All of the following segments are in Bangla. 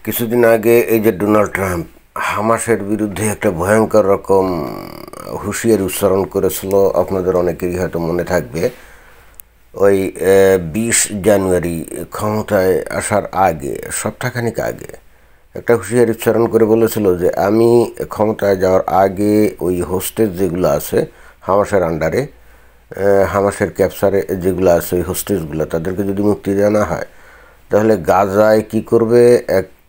কিছুদিন আগে এই যে ডোনাল্ড ট্রাম্প হামাসের বিরুদ্ধে একটা ভয়ঙ্কর রকম হুঁশিয়ারি উচ্চারণ করেছিল, আপনাদের অনেকেরই হয়তো মনে থাকবে। ওই 20 জানুয়ারি ক্ষমতায় আসার আগে, সপ্তাহখানিক আগে একটা হুঁশিয়ারি উচ্চারণ করে বলেছিল যে আমি ক্ষমতায় যাওয়ার আগে ওই হোস্টেজ যেগুলো আছে হামাসের আন্ডারে, হামাসের ক্যাপচারে যেগুলো আছে ওই হোস্টেজগুলো, তাদেরকে যদি মুক্তি দেওয়া না হয় তাহলে গাজায় কি করবে।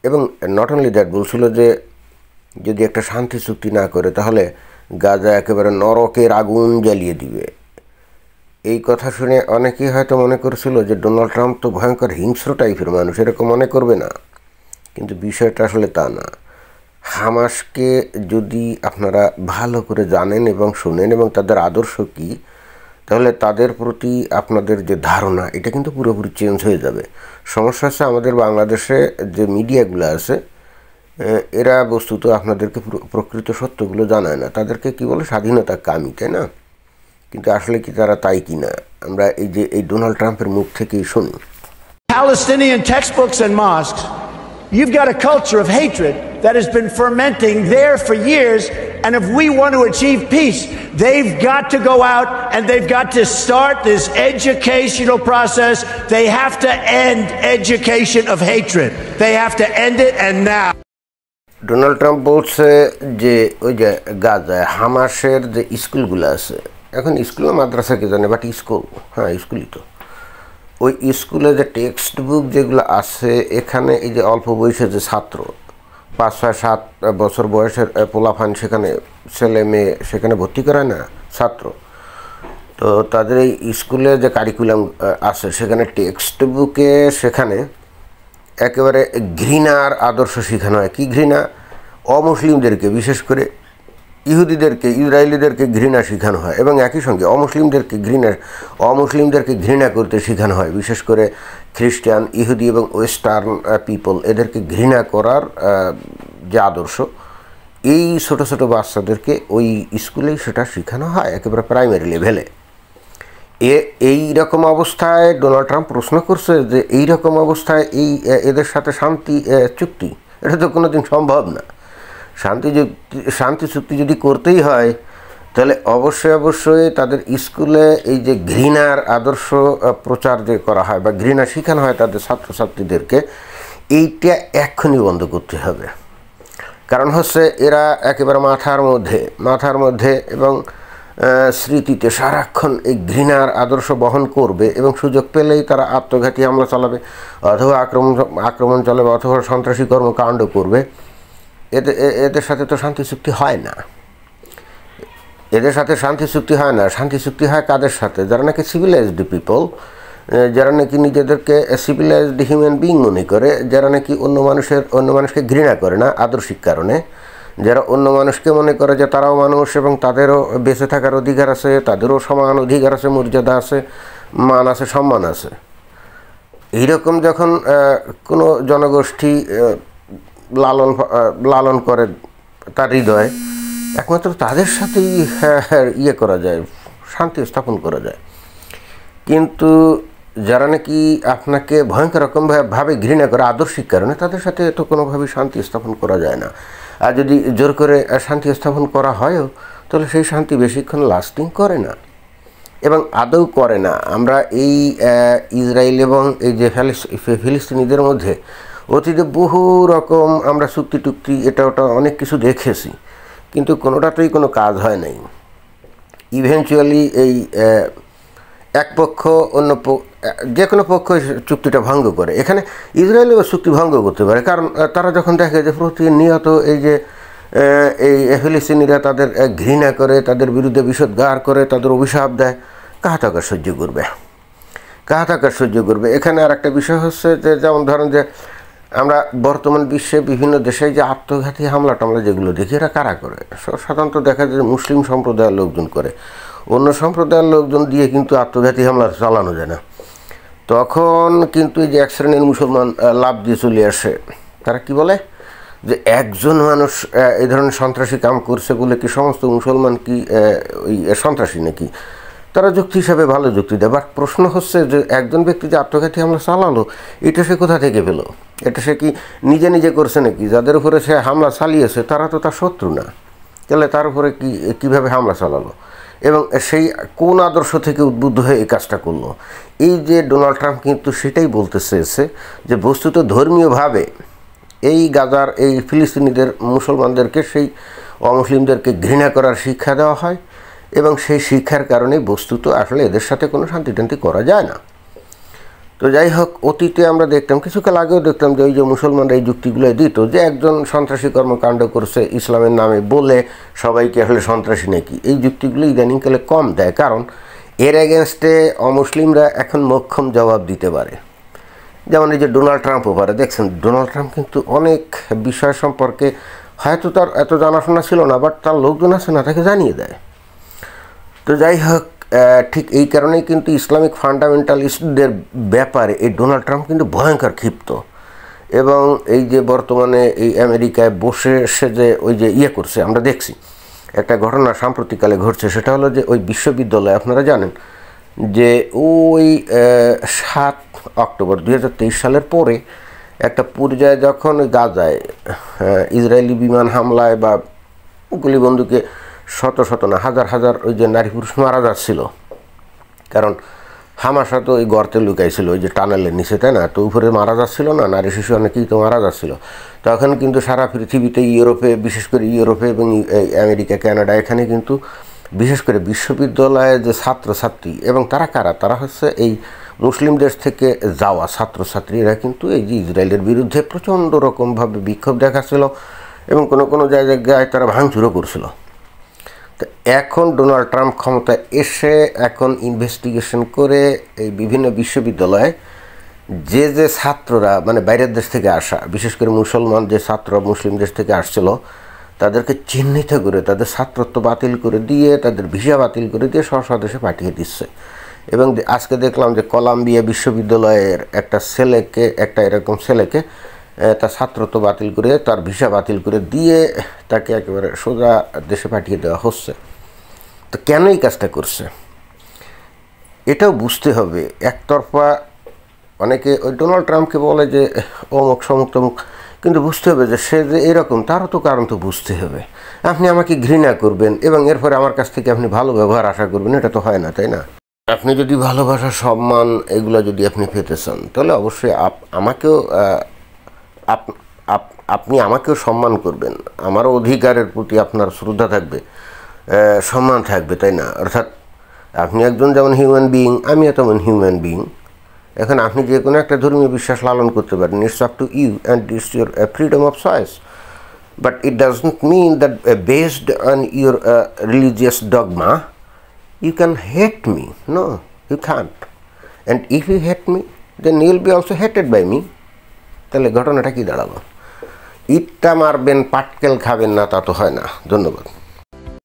এবং নট অনলি দ্যাট, বলছিল যে যদি একটা শান্তি চুক্তি না করে তাহলে গাজা একেবারে নরকের আগুন জ্বালিয়ে দিবে। এই কথা শুনে অনেকেই হয়তো মনে করেছিল যে ডোনাল্ড ট্রাম্প তো ভয়ঙ্কর হিংস্র টাইপের মানুষ, এরকম মনে করবে না। কিন্তু বিষয়টা আসলে তা না। হামাসকে যদি আপনারা ভালো করে জানেন এবং শুনেন এবং তাদের আদর্শ কী, তাহলে তাদের প্রতি আপনাদের যে ধারণা এটা কিন্তু পুরোপুরি চেঞ্জ হয়ে যাবে। সমস্যা হচ্ছে আমাদের বাংলাদেশে যে মিডিয়াগুলো আছে এরা বস্তুত আপনাদেরকে প্রকৃত সত্যগুলো জানায় না। তাদেরকে কি বলে স্বাধীনতা কামী, তাই না? কিন্তু আসলে কি তারা তাই কি না, আমরা এই ডোনাল্ড ট্রাম্পের মুখ থেকেই শুনি। Palestinian textbooks and mosques, you've got a culture of hatred that has been fermenting there for years, and if we want to achieve peace, they've got to go out and they've got to start this educational process. They have to end education of hatred. They have to end it, and now. Donald Trump বলছে যে ওই যে গাজায় হামাসের যে স্কুলগুলো আছে, এখন স্কুল মাদ্রাসা কে জানে, বাট স্কুল, হ্যাঁ স্কুলই তো, ওই স্কুলে যে টেক্সট বুক যেগুলো আছে, এখানে এই যে অল্প বয়সের যে ছাত্র 5, 6, 7 বছর বয়সের পোলাফান, সেখানে ছেলে মেয়ে সেখানে ভর্তি করায় না ছাত্র, তো তাদের এই স্কুলে যে কারিকুলাম আছে সেখানে টেক্সট বুকে সেখানে একেবারে ঘৃণার আদর্শ শেখানো হয়। কী ঘৃণা? অমুসলিমদেরকে, বিশেষ করে ইহুদিদেরকে, ইসরায়েলিদেরকে ঘৃণা শেখানো হয় এবং একই সঙ্গে অমুসলিমদেরকে ঘৃণা করতে শেখানো হয়। বিশেষ করে খ্রিস্টান, ইহুদি এবং ওয়েস্টার্ন পিপল, এদেরকে ঘৃণা করার যে আদর্শ, এই ছোটো ছোটো বাচ্চাদেরকে ওই স্কুলেই সেটা শেখানো হয় একেবারে প্রাইমারি লেভেলে। এই রকম অবস্থায় ডোনাল্ড ট্রাম্প প্রশ্ন করছে যে এই রকম অবস্থায় এদের সাথে শান্তি চুক্তি, এটা তো কোনো দিন সম্ভব না। শান্তি চুক্তি যদি করতেই হয় তাহলে অবশ্যই তাদের স্কুলে এই যে ঘৃণার আদর্শ প্রচার যে করা হয় বা ঘৃণা শেখানো হয় তাদের ছাত্রছাত্রীদেরকে, এইটা এক্ষুনি বন্ধ করতে হবে। কারণ হচ্ছে এরা একেবারে মাথার মধ্যে এবং স্মৃতিতে সারাক্ষণ এই ঘৃণার আদর্শ বহন করবে এবং সুযোগ পেলেই তারা আত্মঘাতী হামলা চালাবে, অথবা আক্রমণ চালাবে, অথবা সন্ত্রাসী কর্মকাণ্ড করবে। এদের সাথে তো শান্তি চুক্তি হয় না। শান্তি চুক্তি হয় কাদের সাথে? যারা নাকি সিভিলাইজড পিপল, যারা নাকি নিজেদেরকে সিভিলাইজড হিউম্যান বিং মনে করে, যারা নাকি অন্য মানুষকে ঘৃণা করে না আদর্শিক কারণে, যারা অন্য মানুষকে মনে করে যে তারাও মানুষ এবং তাদেরও বেঁচে থাকার অধিকার আছে, তাদেরও সমান অধিকার আছে, মর্যাদা আছে, মান আছে, সম্মান আছে। এইরকম যখন কোনো জনগোষ্ঠী লালন করে তার হৃদয়, একমাত্র তাদের সাথেই করা যায়, শান্তি স্থাপন করা যায়। কিন্তু যারা নাকি আপনাকে ভয়ঙ্কর রকমভাবে ঘৃণা করে আদর্শিক কারণে, তাদের সাথে তো কোনোভাবেই শান্তি স্থাপন করা যায় না। আর যদি জোর করে শান্তি স্থাপন করা হয়ও তাহলে সেই শান্তি বেশিক্ষণ লাস্টিং করে না এবং আদৌ করে না। আমরা এই ইসরায়েল এবং এই যে ফিলিস্তিনিদের মধ্যে অতীতে বহু রকম আমরা চুক্তি টুক্তি এটা ওটা অনেক কিছু দেখেছি, কিন্তু কোনোটাতেই কোনো কাজ হয় নাই। ইভেনচুয়ালি এই এক পক্ষ যে কোনো পক্ষ চুক্তিটা ভঙ্গ করে। এখানে ইসরায়েলও চুক্তি ভঙ্গ করতে পারে, কারণ তারা যখন দেখে যে প্রতিনিয়ত এই ফিলিস্তিনিরা তাদের ঘৃণা করে, তাদের বিরুদ্ধে বিষোদ্গার করে, তাদের অভিশাপ দেয়, কাহাতাকার সহ্য করবে। এখানে আর একটা বিষয় হচ্ছে যে, যেমন ধরেন যে আমরা বর্তমান বিশ্বে বিভিন্ন দেশে যে আত্মঘাতী হামলা টামলা যেগুলো দেখি, এরা কারা করে? সাধারণত দেখা যায় মুসলিম সম্প্রদায়ের লোকজন করে। অন্য সম্প্রদায়ের লোকজন দিয়ে কিন্তু আত্মঘাতী হামলা চালানো যায় না। তখন কিন্তু এই যে এক শ্রেণীর মুসলমান লাভ দিয়ে চলে আসে। তারা কি বলে যে একজন মানুষ এই ধরনের সন্ত্রাসী কাম করছে বলে কি সমস্ত মুসলমান কি ওই সন্ত্রাসী নাকি? তারা যুক্তি হিসাবে ভালো যুক্তি দেয়। বাট প্রশ্ন হচ্ছে যে একজন ব্যক্তি যে আত্মঘাতী হামলা চালালো, এটা সে কোথা থেকে পেল? এটা সে কি নিজে নিজে করছে নাকি? যাদের উপরে সে হামলা চালিয়েছে তারা তো তার শত্রু না, তাহলে তার উপরে কীভাবে হামলা চালালো এবং সেই কোন আদর্শ থেকে উদ্বুদ্ধ হয়ে এই কাজটা করলো? এই যে ডোনাল্ড ট্রাম্প কিন্তু সেটাই বলতে চেয়েছে যে বস্তুত ধর্মীয়ভাবে এই গাজার এই ফিলিস্তিনিদের মুসলমানদেরকে, সেই অমুসলিমদেরকে ঘৃণা করার শিক্ষা দেওয়া হয় এবং সেই শিক্ষার কারণে বস্তুত আসলে এদের সাথে কোনো শান্তি টান্তি করা যায় না। তো যাই হোক, অতীতে আমরা দেখতাম, কিছুকাল আগেও দেখতাম যে ওই যে মুসলমানরা এই যুক্তিগুলো দিত যে একজন সন্ত্রাসী কর্মকাণ্ড করছে ইসলামের নামে বলে সবাইকে আসলে সন্ত্রাসী নাকি, এই যুক্তিগুলো ইদানিংকালে কম দেয়, কারণ এর এগেনস্টে অমুসলিমরা এখন মোক্ষম জবাব দিতে পারে। যেমন এই যে ডোনাল্ড ট্রাম্পও পারে। দেখছেন, ডোনাল্ড ট্রাম্প কিন্তু অনেক বিষয় সম্পর্কে হয়তো তার এত জানাশোনা ছিল না, বাট তার লোকজন আছে না, তাকে জানিয়ে দেয়। তো যাই হোক, ঠিক এই কারণেই কিন্তু ইসলামিক ফান্ডামেন্টালিস্টদের ব্যাপারে এই ডোনাল্ড ট্রাম্প কিন্তু ভয়ঙ্কর ক্ষিপ্ত। এবং এই যে বর্তমানে এই আমেরিকায় বসে সে যে ওই যে করছে, আমরা দেখছি একটা ঘটনা সাম্প্রতিককালে ঘটছে, সেটা হলো যে ওই বিশ্ববিদ্যালয়ে আপনারা জানেন যে ওই 7 অক্টোবর 2023 সালের পরে একটা পর্যায়ে যখন গাজায় ইসরায়েলি বিমান হামলায় বা গুলিবন্দুকে শত শত না হাজার হাজার ওই যে নারী পুরুষ মারা যাচ্ছিল, কারণ হামাসা তো ওই গর্তে লুকাইছিল ওই যে টানেলের নিচে, তাই না? তো উপরে মারা যাচ্ছিল না, নারী শিশু অনেকেই তো মারা যাচ্ছিল। তখন কিন্তু সারা পৃথিবীতে, ইউরোপে, বিশেষ করে ইউরোপে এবং আমেরিকা, কানাডা, এখানে কিন্তু বিশেষ করে বিশ্ববিদ্যালয়ে যে ছাত্রছাত্রী, এবং তারা কারা? তারা হচ্ছে এই মুসলিম দেশ থেকে যাওয়া ছাত্রছাত্রীরা কিন্তু এই যে ইসরায়েলের বিরুদ্ধে প্রচণ্ড রকমভাবে বিক্ষোভ দেখাচ্ছিল এবং কোনো কোনো জায়গায় তারা ভাঙচুরও করছিল। তো এখন ডোনাল্ড ট্রাম্প ক্ষমতায় এসে এখন ইনভেস্টিগেশন করে এই বিভিন্ন বিশ্ববিদ্যালয়ে যে যে ছাত্ররা মানে বাইরের দেশ থেকে আসা, বিশেষ করে মুসলমান যে ছাত্র মুসলিম দেশ থেকে আসছিল, তাদেরকে চিহ্নিত করে তাদের ছাত্রত্ব বাতিল করে দিয়ে, তাদের ভিসা বাতিল করে দিয়ে স্বদেশে পাঠিয়ে দিচ্ছে। এবং আজকে দেখলাম যে কলাম্বিয়া বিশ্ববিদ্যালয়ের একটা এরকম ছেলেকে তার ছাত্রত্ব বাতিল করে, তার ভিসা বাতিল করে দিয়ে তাকে একেবারে সোজা দেশে পাঠিয়ে দেওয়া হচ্ছে। তো কেন এই কাজটা করছে এটাও বুঝতে হবে। একতরফা অনেকে ওই ডোনাল্ড ট্রাম্পকে বলে যে অমুক সমুক তমুক, কিন্তু বুঝতে হবে যে সে যে এরকম, তারও তো কারণ তো বুঝতে হবে। আপনি আমাকে ঘৃণা করবেন এবং এরপরে আমার কাছ থেকে আপনি ভালো ব্যবহার আশা করবেন, এটা তো হয় না, তাই না? আপনি যদি ভালোবাসা, সম্মান এগুলো যদি আপনি পেতে চান, তাহলে অবশ্যই আপনি আমাকেও সম্মান করবেন, আমারও অধিকারের প্রতি আপনার শ্রদ্ধা থাকবে, সম্মান থাকবে, তাই না? অর্থাৎ আপনি একজন যেমন হিউম্যান বিইং, আমিও তেমন হিউম্যান বিইং। এখন আপনি যে কোনো একটা ধর্মীয় বিশ্বাস লালন করতে পারেন, it's up to you and it's your freedom of choice, but it doesn't mean that based on your religious dogma you can hate me. No, you can't. And if you hate me, then you will be also hated by me. তাহলে ঘটনাটা কি দাঁড়ালো? ইটটা মারবেন, পাটকেল খাবেন না, তা তো হয় না। ধন্যবাদ।